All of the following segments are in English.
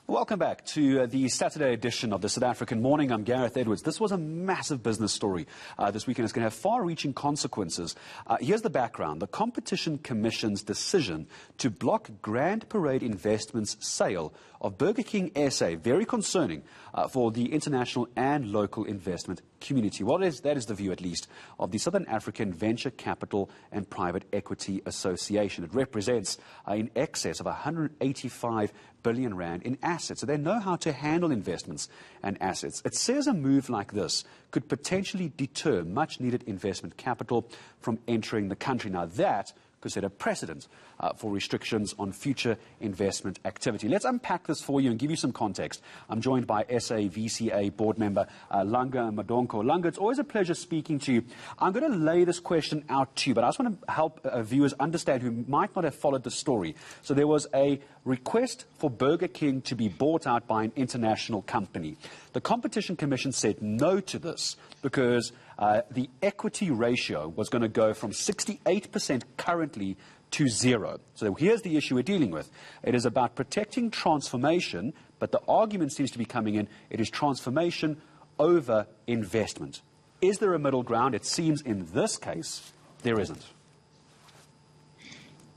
Welcome back to the Saturday edition of the South African Morning. I'm Gareth Edwards. This was a massive business story this weekend. It's going to have far-reaching consequences. Here's the background. The Competition Commission's decision to block Grand Parade Investments' sale of Burger King SA, very concerning for the international and local investment community. Well, that is the view, at least, of the Southern African Venture Capital and Private Equity Association. It represents in excess of 185 billion rand in assets. So they know how to handle investments and assets. It says a move like this could potentially deter much-needed investment capital from entering the country. Now, that could set a precedent for restrictions on future investment activity. Let's unpack this for you and give you some context. I'm joined by SAVCA board member Langa Madonko. Langa, it's always a pleasure speaking to you. I'm going to lay this question out to you, but I just want to help viewers understand who might not have followed the story. So there was a request for Burger King to be bought out by an international company. The Competition Commission said no to this because the equity ratio was going to go from 68% currently to 0. So here's the issue we're dealing with. It is about protecting transformation, but the argument seems to be coming in, it is transformation over investment. Is there a middle ground? It seems in this case there isn't.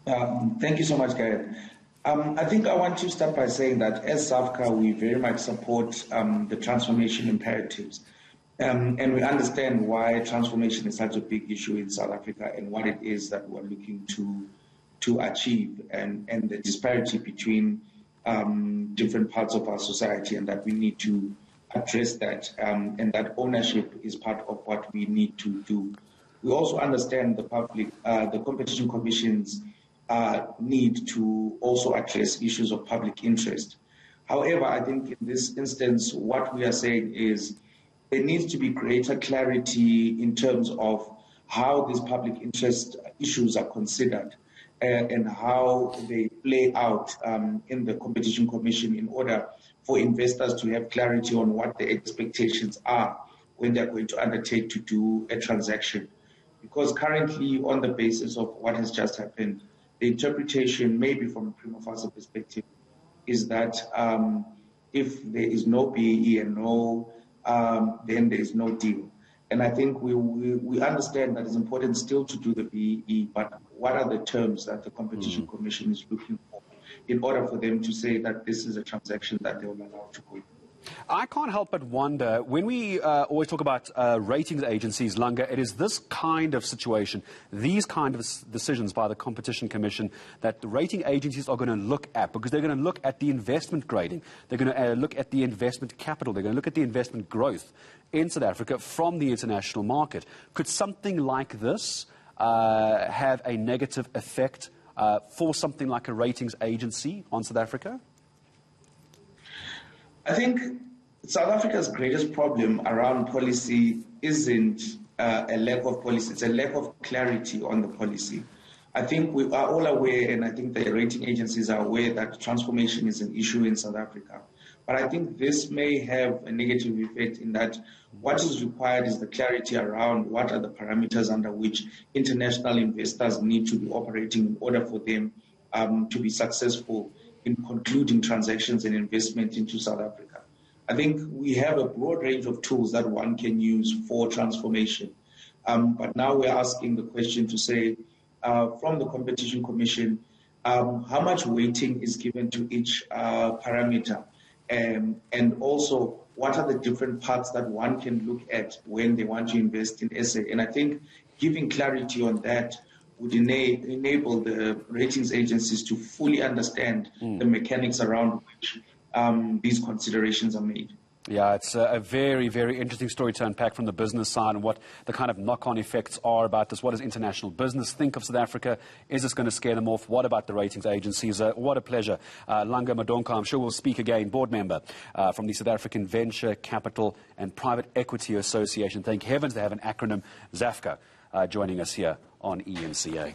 Thank you so much, Gareth. I think I want to start by saying that as SAVCA, we very much support the transformation imperatives. And we understand why transformation is such a big issue in South Africa and what it is that we're looking to achieve and the disparity between different parts of our society, and that we need to address that, and that ownership is part of what we need to do. We also understand the Competition Commission's need to also address issues of public interest. However, I think in this instance, what we are saying is there needs to be greater clarity in terms of how these public interest issues are considered and how they play out in the Competition Commission in order for investors to have clarity on what the expectations are when they're going to undertake to do a transaction. Because currently, on the basis of what has just happened, the interpretation, maybe from a prima facie perspective, is that if there is no BEE and no then there is no deal. And I think we understand that it's important still to do the BEE, but what are the terms that the Competition Commission is looking for in order for them to say that this is a transaction that they will allow to go? I can't help but wonder, when we always talk about ratings agencies, Langa, it is this kind of situation, these kind of decisions by the Competition Commission that the rating agencies are going to look at, because they're going to look at the investment grading, they're going to look at the investment capital, they're going to look at the investment growth in South Africa from the international market. Could something like this have a negative effect for something like a ratings agency on South Africa? I think South Africa's greatest problem around policy isn't a lack of policy, it's a lack of clarity on the policy. I think we are all aware, and I think the rating agencies are aware, that transformation is an issue in South Africa. But I think this may have a negative effect in that what is required is the clarity around what are the parameters under which international investors need to be operating in order for them to be successful in concluding transactions and investment into South Africa. I think we have a broad range of tools that one can use for transformation. But now we're asking the question to say, from the Competition Commission, how much weighting is given to each parameter? And also, what are the different parts that one can look at when they want to invest in SA? And I think giving clarity on that would enable the ratings agencies to fully understand the mechanics around which these considerations are made. Yeah, it's a very, very interesting story to unpack from the business side and what the kind of knock-on effects are about this. What does international business think of South Africa? Is this going to scare them off? What about the ratings agencies? What a pleasure. Langa Madonko, I'm sure we'll speak again, board member from the South African Venture Capital and Private Equity Association. Thank heavens they have an acronym, ZAFCA, joining us here on ENCA.